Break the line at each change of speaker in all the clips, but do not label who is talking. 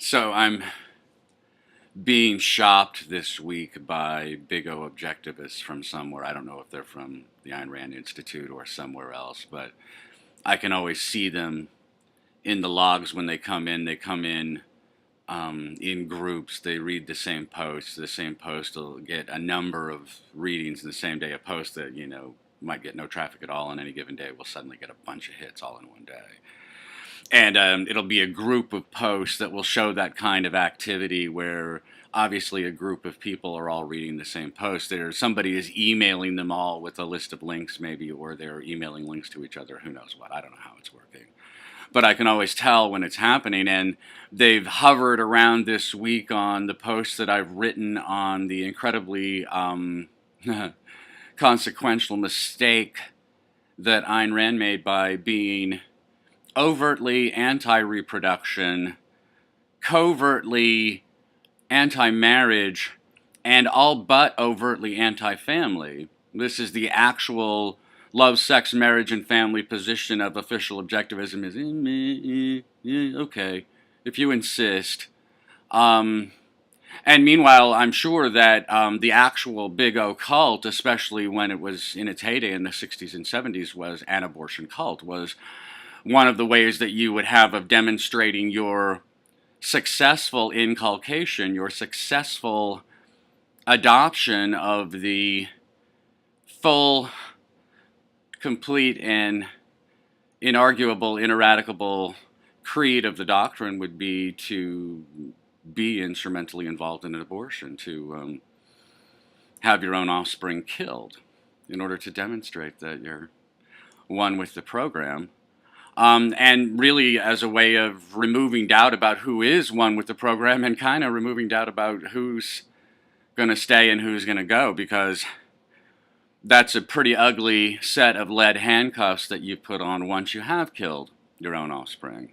So I'm being shopped this week by big O objectivists from somewhere. I don't know if they're from the Ayn Rand Institute or somewhere else, but I can always see them in the logs when they come in. They come in groups. They read the same post. The same post will get a number of readings in the same day. A post that, might get no traffic at all on any given day will suddenly get a bunch of hits all in one day. And it'll be a group of posts that will show that kind of activity where obviously a group of people are all reading the same post. Somebody is emailing them all with a list of links maybe, or they're emailing links to each other. Who knows what? I don't know how it's working. But I can always tell when it's happening. And they've hovered around this week on the posts that I've written on the incredibly consequential mistake that Ayn Rand made by being overtly anti-reproduction, covertly anti-marriage, and all but overtly anti-family. This is the actual love, sex, marriage, and family position of official objectivism is, okay, if you insist. And meanwhile, I'm sure that the actual Big O cult, especially when it was in its heyday in the 60s and 70s, was an abortion cult, was one of the ways that you would have of demonstrating your successful inculcation, your successful adoption of the full, complete, and inarguable, ineradicable creed of the doctrine would be to be instrumentally involved in an abortion, to have your own offspring killed in order to demonstrate that you're one with the program. And really as a way of removing doubt about who is one with the program and kind of removing doubt about who's going to stay and who's going to go, because that's a pretty ugly set of lead handcuffs that you put on once you have killed your own offspring.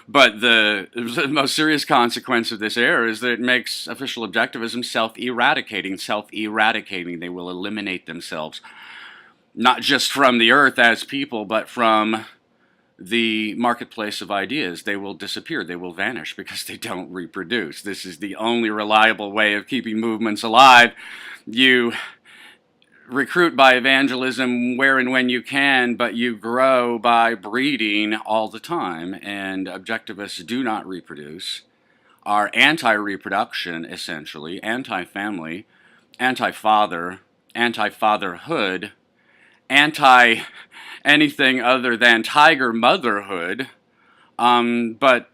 But the most serious consequence of this error is that it makes official objectivism self-eradicating. Self-eradicating. They will eliminate themselves, not just from the earth as people, but from the marketplace of ideas. They will disappear. They will vanish because they don't reproduce. This is the only reliable way of keeping movements alive. You recruit by evangelism where and when you can, but you grow by breeding all the time. And objectivists do not reproduce, are anti-reproduction, essentially, anti-family, anti-father, anti-fatherhood, anti-anything other than tiger motherhood. But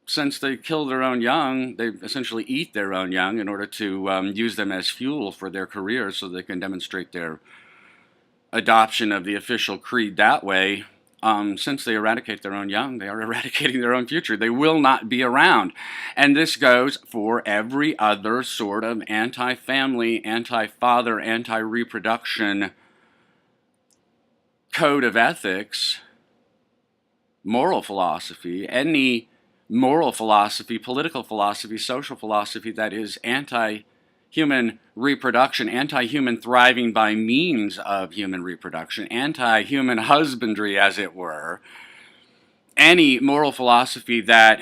since they kill their own young, they essentially eat their own young in order to use them as fuel for their careers so they can demonstrate their adoption of the official creed that way. Since they eradicate their own young, they are eradicating their own future. They will not be around. And this goes for every other sort of anti-family, anti-father, anti-reproduction code of ethics, moral philosophy, any moral philosophy, political philosophy, social philosophy that is anti-human reproduction, anti-human thriving by means of human reproduction, anti-human husbandry, as it were. Any moral philosophy that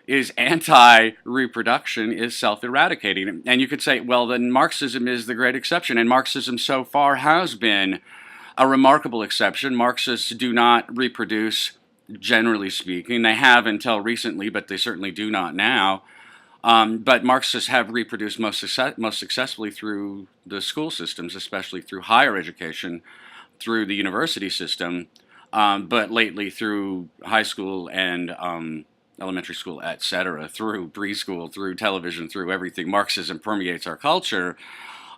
is anti-reproduction is self-eradicating. And you could say, well, then Marxism is the great exception, and Marxism so far has been a remarkable exception. Marxists do not reproduce, generally speaking. They have until recently, but they certainly do not now. But Marxists have reproduced most successfully through the school systems, especially through higher education, through the university system, but lately through high school and elementary school, etc., through preschool, through television, through everything. Marxism permeates our culture.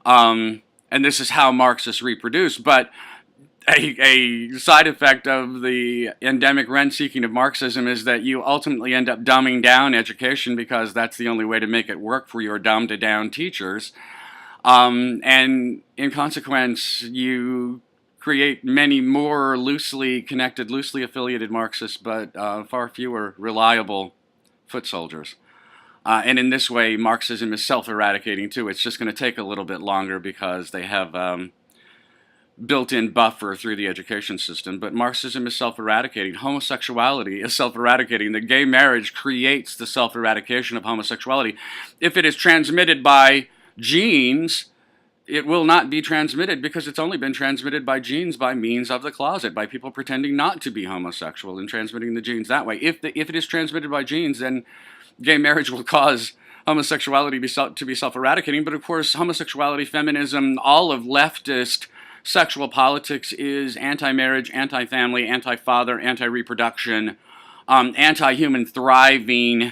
And this is how Marxists reproduce. But a side effect of the endemic rent-seeking of Marxism is that you ultimately end up dumbing down education because that's the only way to make it work for your dumbed-down teachers. And in consequence, you create many more loosely connected, loosely affiliated Marxists, but far fewer reliable foot soldiers. And in this way, Marxism is self-eradicating too. It's just going to take a little bit longer because they have built-in buffer through the education system, but Marxism is self-eradicating. Homosexuality is self-eradicating. The gay marriage creates the self-eradication of homosexuality. If it is transmitted by genes, it will not be transmitted because it's only been transmitted by genes by means of the closet, by people pretending not to be homosexual and transmitting the genes that way. If it is transmitted by genes, then gay marriage will cause homosexuality to be self-eradicating. But of course, homosexuality, feminism, all of leftist sexual politics is anti-marriage, anti-family, anti-father, anti-reproduction, anti-human thriving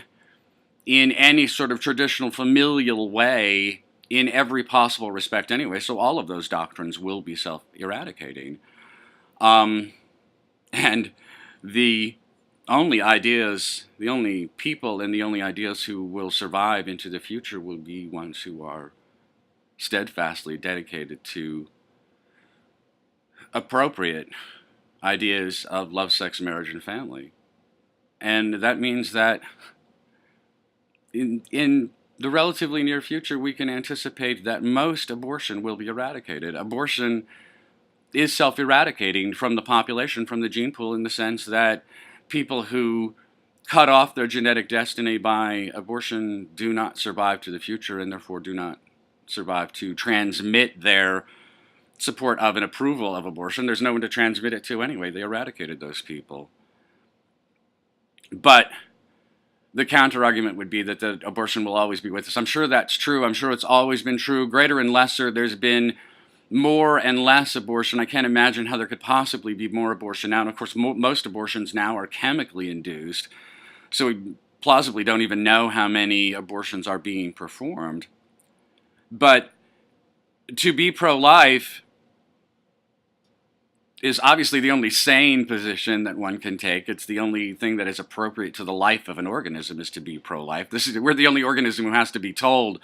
in any sort of traditional familial way in every possible respect anyway. So all of those doctrines will be self-eradicating. And the only ideas, the only people and the only ideas who will survive into the future will be ones who are steadfastly dedicated to appropriate ideas of love, sex, marriage, and family. And that means that in the relatively near future, we can anticipate that most abortion will be eradicated. Abortion is self-eradicating from the population, from the gene pool, in the sense that people who cut off their genetic destiny by abortion do not survive to the future and therefore do not survive to transmit their support of and approval of abortion. There's no one to transmit it to anyway. They eradicated those people. But the counter-argument would be that the abortion will always be with us. I'm sure that's true. I'm sure it's always been true. Greater and lesser, there's been more and less abortion. I can't imagine how there could possibly be more abortion now. And of course, most abortions now are chemically induced. So we plausibly don't even know how many abortions are being performed. But to be pro-life is obviously the only sane position that one can take. It's the only thing that is appropriate to the life of an organism, is to be pro-life. We're the only organism who has to be told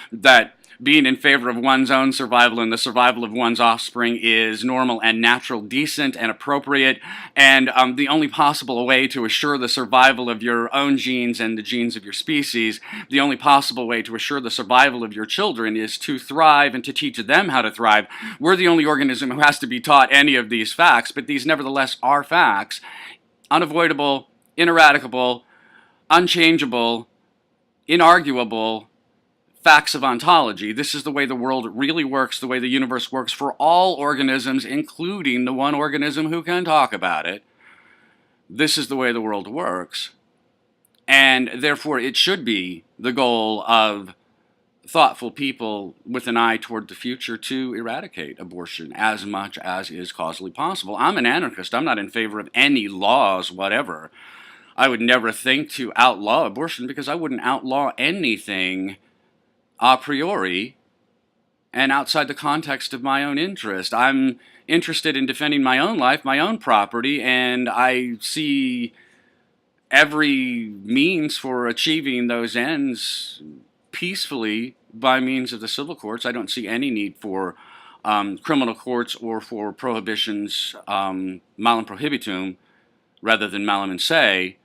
that being in favor of one's own survival and the survival of one's offspring is normal and natural, decent and appropriate, and the only possible way to assure the survival of your own genes and the genes of your species, the only possible way to assure the survival of your children is to thrive and to teach them how to thrive. We're the only organism who has to be taught any of these facts, but these nevertheless are facts, unavoidable, ineradicable, unchangeable, inarguable facts of ontology. This is the way the world really works, the way the universe works for all organisms, including the one organism who can talk about it. This is the way the world works. And therefore, it should be the goal of thoughtful people with an eye toward the future to eradicate abortion as much as is causally possible. I'm an anarchist. I'm not in favor of any laws, whatever. I would never think to outlaw abortion because I wouldn't outlaw anything a priori and outside the context of my own interest. I'm interested in defending my own life, my own property, and I see every means for achieving those ends peacefully by means of the civil courts. I don't see any need for criminal courts or for prohibitions, malum prohibitum, rather than malum in se.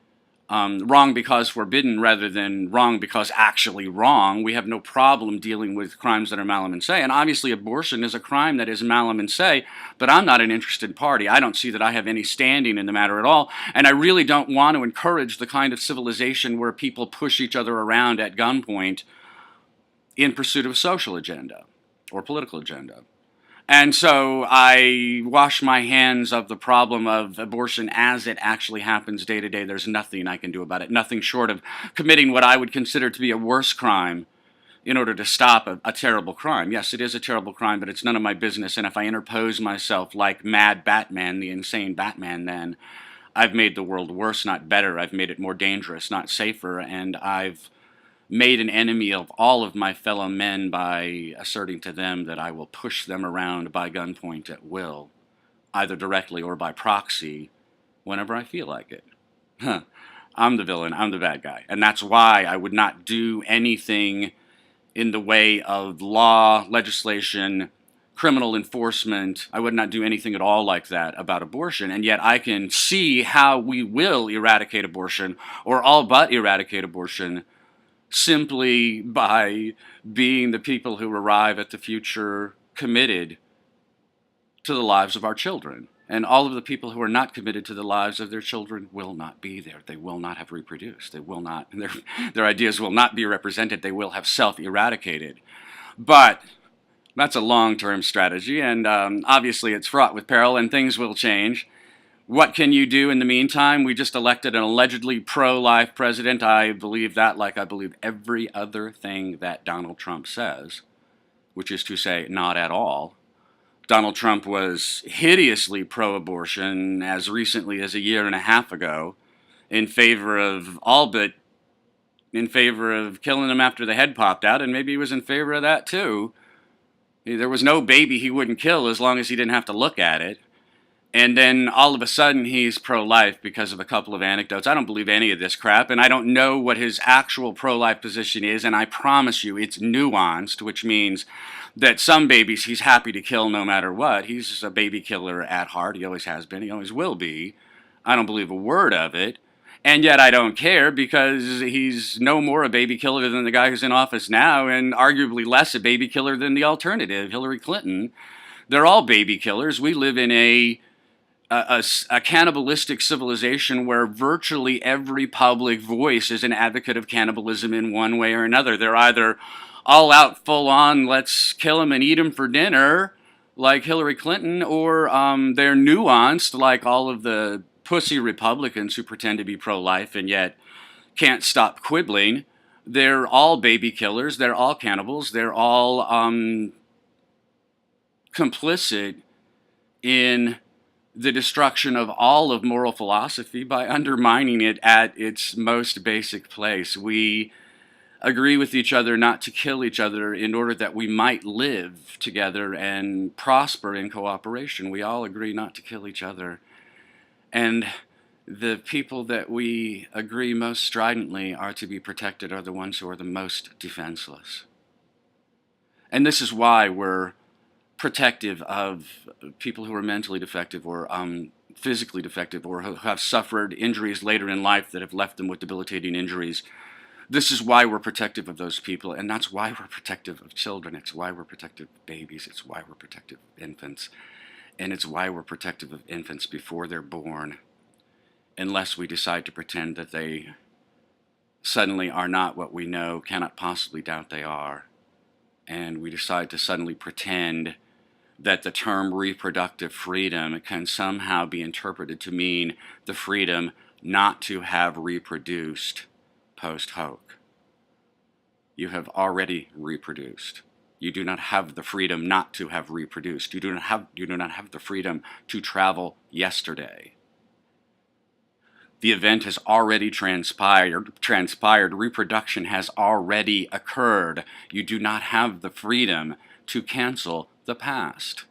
Wrong because forbidden rather than wrong because actually wrong. We have no problem dealing with crimes that are malum in se. And obviously abortion is a crime that is malum in se, but I'm not an interested party. I don't see that I have any standing in the matter at all. And I really don't want to encourage the kind of civilization where people push each other around at gunpoint in pursuit of a social agenda or political agenda. And so I wash my hands of the problem of abortion as it actually happens day to day. There's nothing I can do about it, nothing short of committing what I would consider to be a worse crime in order to stop a terrible crime. Yes, it is a terrible crime, but it's none of my business. And if I interpose myself like Mad Batman, the insane Batman, then I've made the world worse, not better. I've made it more dangerous, not safer. And I've made an enemy of all of my fellow men by asserting to them that I will push them around by gunpoint at will, either directly or by proxy, whenever I feel like it. I'm the villain, I'm the bad guy. And that's why I would not do anything in the way of law, legislation, criminal enforcement. I would not do anything at all like that about abortion. And yet I can see how we will eradicate abortion, or all but eradicate abortion, simply by being the people who arrive at the future committed to the lives of our children. And all of the people who are not committed to the lives of their children will not be there. They will not have reproduced. They will not, their ideas will not be represented. They will have self-eradicated. But that's a long-term strategy, and obviously it's fraught with peril, and things will change. What can you do in the meantime? We just elected an allegedly pro-life president. I believe that like I believe every other thing that Donald Trump says, which is to say, not at all. Donald Trump was hideously pro-abortion as recently as a year and a half ago, in favor of killing them after the head popped out, and maybe he was in favor of that too. There was no baby he wouldn't kill as long as he didn't have to look at it. And then all of a sudden he's pro-life because of a couple of anecdotes. I don't believe any of this crap, and I don't know what his actual pro-life position is, and I promise you it's nuanced, which means that some babies he's happy to kill no matter what. He's a baby killer at heart. He always has been. He always will be. I don't believe a word of it. And yet I don't care because he's no more a baby killer than the guy who's in office now, and arguably less a baby killer than the alternative, Hillary Clinton. They're all baby killers. We live in a cannibalistic civilization where virtually every public voice is an advocate of cannibalism in one way or another. They're either all out, full on, let's kill him and eat him for dinner, like Hillary Clinton, or they're nuanced, like all of the pussy Republicans who pretend to be pro-life and yet can't stop quibbling. They're all baby killers. They're all cannibals. They're all complicit in the destruction of all of moral philosophy by undermining it at its most basic place. We agree with each other not to kill each other in order that we might live together and prosper in cooperation. We all agree not to kill each other. And the people that we agree most stridently are to be protected are the ones who are the most defenseless. And this is why we're protective of people who are mentally defective or physically defective or who have suffered injuries later in life that have left them with debilitating injuries. This is why we're protective of those people, and that's why we're protective of children. It's why we're protective of babies. It's why we're protective of infants. And it's why we're protective of infants before they're born, unless we decide to pretend that they suddenly are not what we know, cannot possibly doubt they are. And we decide to suddenly pretend that the term reproductive freedom can somehow be interpreted to mean the freedom not to have reproduced post hoc. You have already reproduced. You do not have the freedom not to have reproduced. You do not have the freedom to travel yesterday. The event has already transpired. Reproduction has already occurred. You do not have the freedom to cancel the past.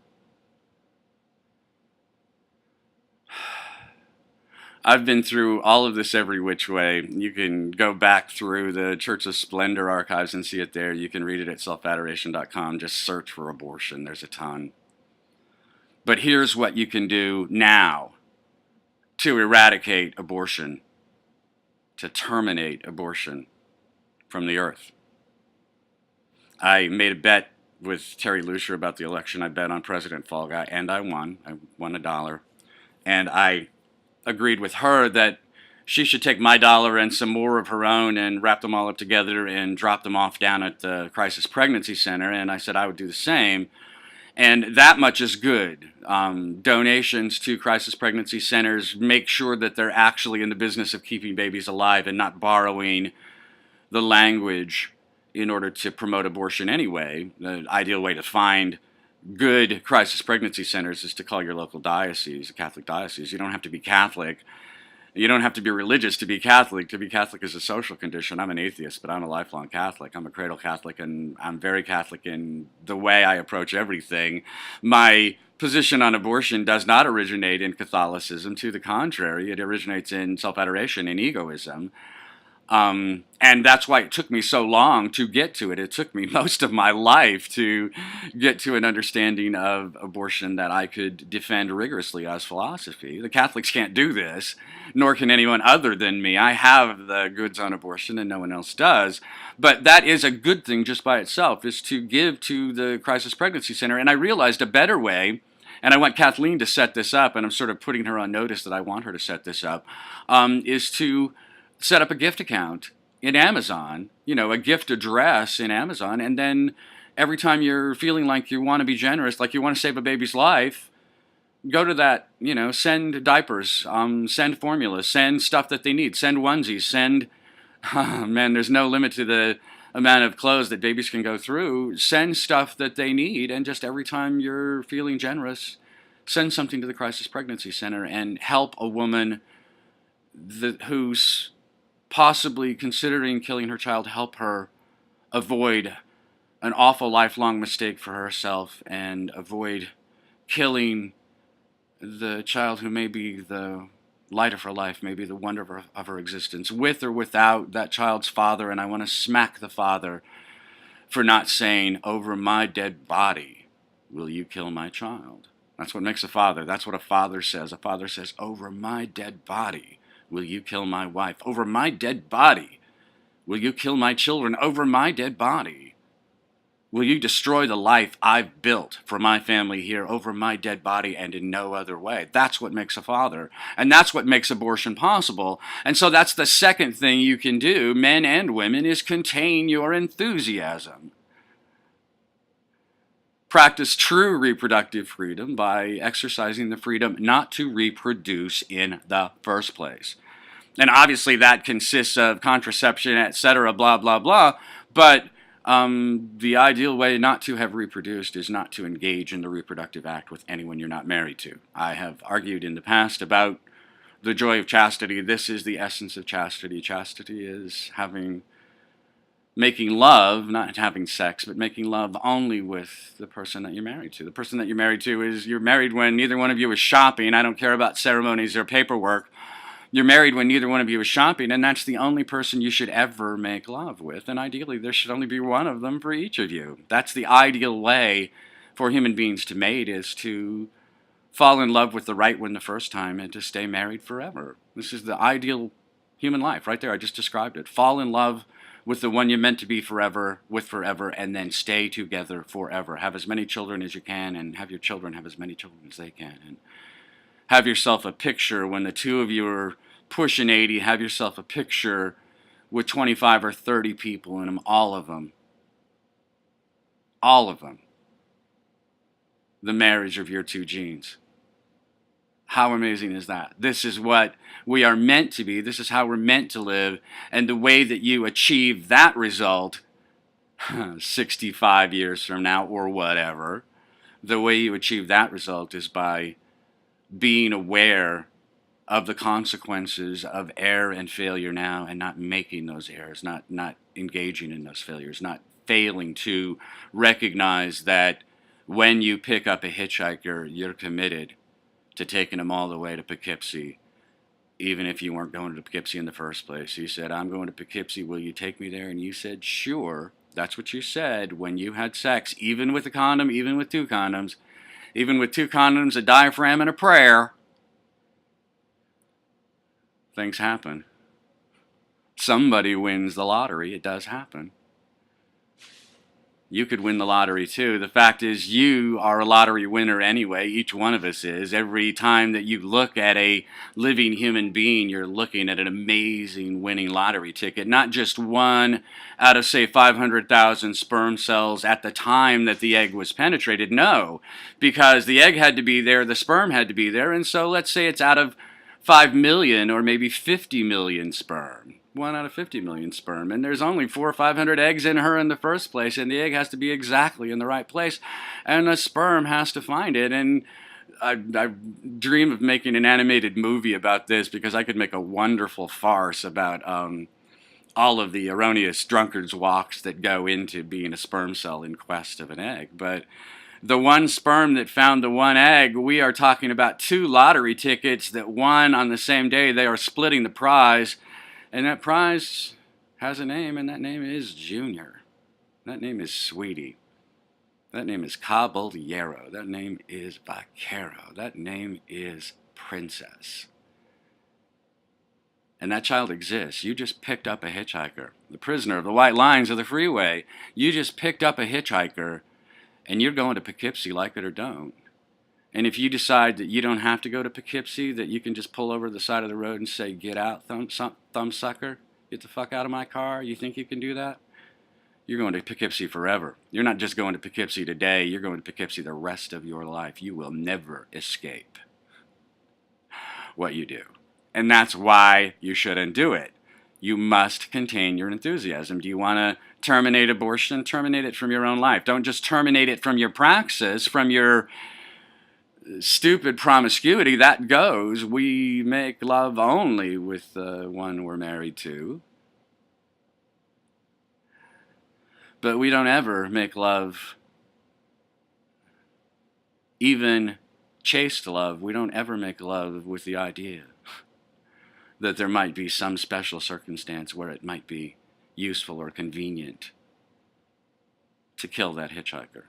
I've been through all of this every which way. You can go back through the Church of Splendor archives and see it there. You can read it at self-adoration.com. Just search for abortion. There's a ton. But here's what you can do now to eradicate abortion, to terminate abortion from the earth. I made a bet with Terry Lucier about the election. I bet on President Fall Guy, and I won. I won $1. And I agreed with her that she should take my dollar and some more of her own and wrap them all up together and drop them off down at the Crisis Pregnancy Center. And I said I would do the same. And that much is good. Donations to crisis pregnancy centers make sure that they're actually in the business of keeping babies alive and not borrowing the language in order to promote abortion anyway. The ideal way to find good crisis pregnancy centers is to call your local diocese, a Catholic diocese. You don't have to be Catholic. You don't have to be religious to be Catholic. To be Catholic is a social condition. I'm an atheist, but I'm a lifelong Catholic. I'm a cradle Catholic, and I'm very Catholic in the way I approach everything. My position on abortion does not originate in Catholicism. To the contrary, it originates in self-adoration and egoism. And that's why it took me so long to get to it. It took me most of my life to get to an understanding of abortion that I could defend rigorously as philosophy. The Catholics can't do this, nor can anyone other than me. I have the goods on abortion and no one else does. But that is a good thing just by itself, is to give to the Crisis Pregnancy Center. And I realized a better way, and I want Kathleen to set this up, and I'm sort of putting her on notice that I want her to set this up, is to set up a gift account in Amazon, a gift address in Amazon, and then every time you're feeling like you want to be generous, like you want to save a baby's life, go to that, send diapers, send formula, send stuff that they need, send onesies, send, man, there's no limit to the amount of clothes that babies can go through. Send stuff that they need, and just every time you're feeling generous, send something to the Crisis Pregnancy Center and help a woman who's possibly considering killing her child, help her avoid an awful lifelong mistake for herself and avoid killing the child who may be the light of her life, may be the wonder of her existence, with or without that child's father. And I want to smack the father for not saying, over my dead body, will you kill my child? That's what makes a father. That's what a father says. A father says, over my dead body, will you kill my wife? Over my dead body, will you kill my children? Over my dead body, will you destroy the life I've built for my family here? Over my dead body and in no other way? That's what makes a father. And that's what makes abortion possible. And so that's the second thing you can do, men and women, is contain your enthusiasm. Practice true reproductive freedom by exercising the freedom not to reproduce in the first place. And obviously that consists of contraception, etc., blah, blah, blah. But the ideal way not to have reproduced is not to engage in the reproductive act with anyone you're not married to. I have argued in the past about the joy of chastity. This is the essence of chastity. Chastity is making love, not having sex, but making love only with the person that you're married to. The person that you're married to is, you're married when neither one of you is shopping. I don't care about ceremonies or paperwork. You're married when neither one of you is shopping, and that's the only person you should ever make love with. And ideally, there should only be one of them for each of you. That's the ideal way for human beings to mate, is to fall in love with the right one the first time and to stay married forever. This is the ideal human life right there. I just described it. Fall in love with the one you're meant to be forever, and then stay together forever. Have as many children as you can, and have your children have as many children as they can. And have yourself a picture when the two of you are pushing 80, have yourself a picture with 25 or 30 people in them, all of them, the marriage of your two genes. How amazing is that? This is what we are meant to be. This is how we're meant to live. And the way that you achieve that result 65 years from now or whatever, the way you achieve that result is by being aware of the consequences of error and failure now, and not making those errors, not engaging in those failures, not failing to recognize that when you pick up a hitchhiker, you're committed to taking them all the way to Poughkeepsie, even if you weren't going to Poughkeepsie in the first place. You said, I'm going to Poughkeepsie, will you take me there? And you said, sure. That's what you said when you had sex, even with a condom, even with two condoms, a diaphragm, and a prayer. Things happen. Somebody wins the lottery. It does happen. You could win the lottery too. The fact is, you are a lottery winner anyway. Each one of us is. Every time that you look at a living human being, you're looking at an amazing winning lottery ticket. Not just one out of, say, 500,000 sperm cells at the time that the egg was penetrated. No, because the egg had to be there, the sperm had to be there, and so let's say it's out of 5 million or maybe 50 million sperm. 1 out of 50 million sperm. And there's only 400 or 500 eggs in her in the first place, and the egg has to be exactly in the right place, and the sperm has to find it. And I dream of making an animated movie about this, because I could make a wonderful farce about all of the erroneous drunkard's walks that go into being a sperm cell in quest of an egg. But the one sperm that found the one egg, we are talking about 2 lottery tickets that won on the same day. They are splitting the prize, and that prize has a name, and that name is Junior. That name is Sweetie. That name is Caballero. That name is Vaquero. That name is Princess. And that child exists. You just picked up a hitchhiker. The prisoner of the white lines of the freeway. You just picked up a hitchhiker, and you're going to Poughkeepsie, like it or don't. And if you decide that you don't have to go to Poughkeepsie, that you can just pull over the side of the road and say, "Get out, thumbsucker. Get the fuck out of my car." You think you can do that? You're going to Poughkeepsie forever. You're not just going to Poughkeepsie today. You're going to Poughkeepsie the rest of your life. You will never escape what you do. And that's why you shouldn't do it. You must contain your enthusiasm. Do you want to terminate abortion? Terminate it from your own life. Don't just terminate it from your praxis, from your stupid promiscuity. That goes. We make love only with the one we're married to. But we don't ever make love, even chaste love. We don't ever make love with the idea that there might be some special circumstance where it might be useful or convenient to kill that hitchhiker.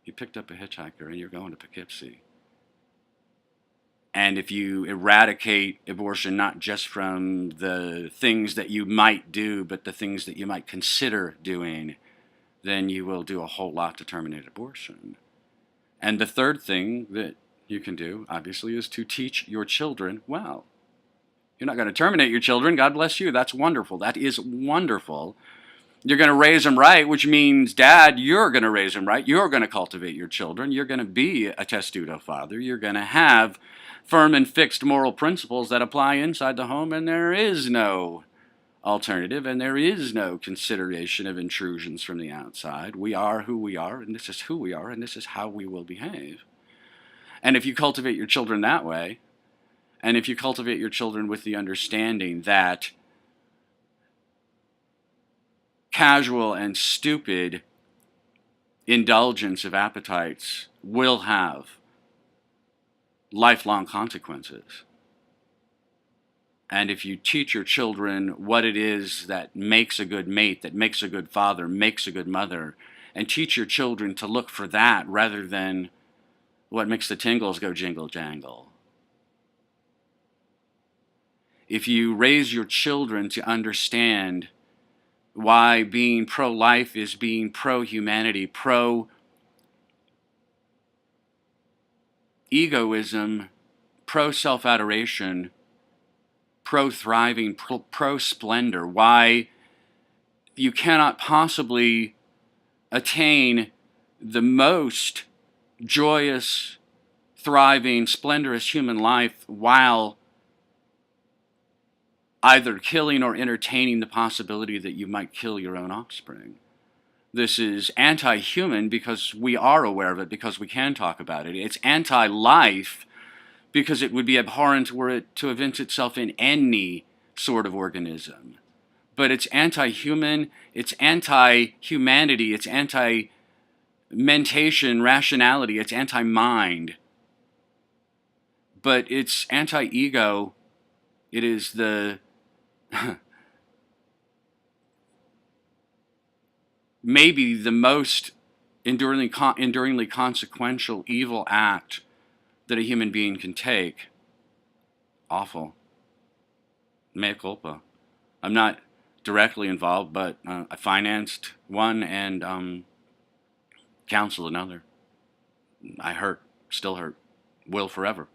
You picked up a hitchhiker and you're going to Poughkeepsie. And if you eradicate abortion not just from the things that you might do, but the things that you might consider doing, then you will do a whole lot to terminate abortion. And the third thing that you can do, obviously, is to teach your children well. You're not going to terminate your children. God bless you. That's wonderful. That is wonderful. You're going to raise them right, which means, Dad, you're going to raise them right. You're going to cultivate your children. You're going to be a testudo father. You're going to have firm and fixed moral principles that apply inside the home, and there is no alternative, and there is no consideration of intrusions from the outside. We are who we are, and this is who we are, and this is how we will behave. And if you cultivate your children that way, and if you cultivate your children with the understanding that casual and stupid indulgence of appetites will have lifelong consequences, and if you teach your children what it is that makes a good mate, that makes a good father, makes a good mother, and teach your children to look for that rather than what makes the tingles go jingle jangle. If you raise your children to understand why being pro-life is being pro-humanity, pro-egoism, pro-self-adoration, pro-thriving, pro-splendor, why you cannot possibly attain the most joyous, thriving, splendorous human life while either killing or entertaining the possibility that you might kill your own offspring. This is anti-human because we are aware of it, because we can talk about it. It's anti-life because it would be abhorrent were it to evince itself in any sort of organism. But it's anti-human, it's anti-humanity, it's anti-mentation, rationality, it's anti-mind. But it's anti-ego. It is the maybe the most enduringly consequential evil act that a human being can take. Awful. Mea culpa. I'm not directly involved, but I financed one and counseled another. I hurt, still hurt, will forever.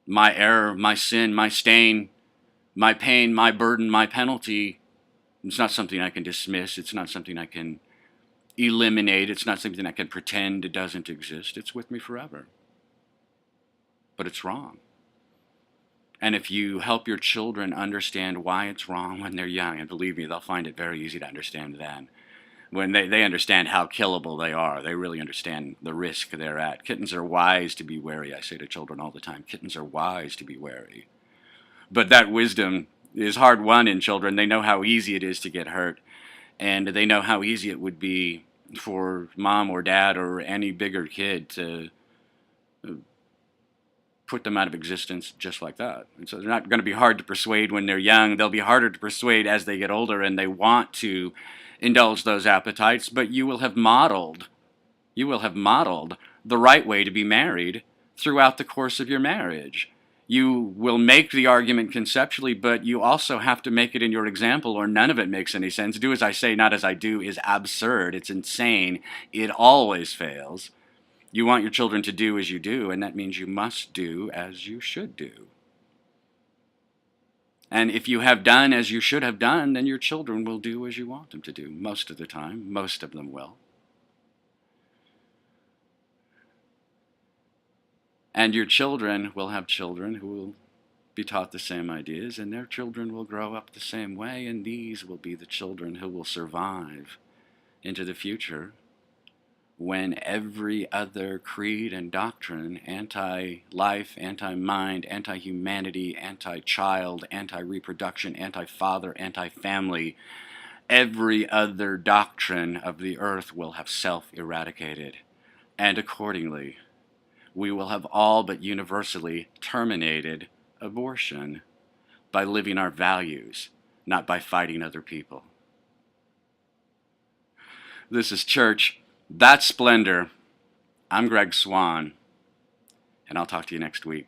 My error, my sin, my stain, my pain, my burden, my penalty, it's not something I can dismiss. It's not something I can eliminate. It's not something I can pretend it doesn't exist. It's with me forever. But it's wrong. And if you help your children understand why it's wrong when they're young, and believe me, they'll find it very easy to understand then. When they understand how killable they are, they really understand the risk they're at. Kittens are wise to be wary, I say to children all the time. Kittens are wise to be wary. But that wisdom is hard won in children. They know how easy it is to get hurt, and they know how easy it would be for mom or dad or any bigger kid to put them out of existence just like that. And so they're not going to be hard to persuade when they're young. They'll be harder to persuade as they get older and they want to indulge those appetites, but you will have modeled the right way to be married throughout the course of your marriage. You will make the argument conceptually, but you also have to make it in your example, or none of it makes any sense. Do as I say, not as I do is absurd. It's insane. It always fails. You want your children to do as you do, and that means you must do as you should do. And if you have done as you should have done, then your children will do as you want them to do. Most of the time, most of them will. And your children will have children who will be taught the same ideas, and their children will grow up the same way, and these will be the children who will survive into the future when every other creed and doctrine, anti-life, anti-mind, anti-humanity, anti-child, anti-reproduction, anti-father, anti-family, every other doctrine of the earth will have self-eradicated. And accordingly, we will have all but universally terminated abortion by living our values, not by fighting other people. This is Church. That's Splendor. I'm Greg Swan, and I'll talk to you next week.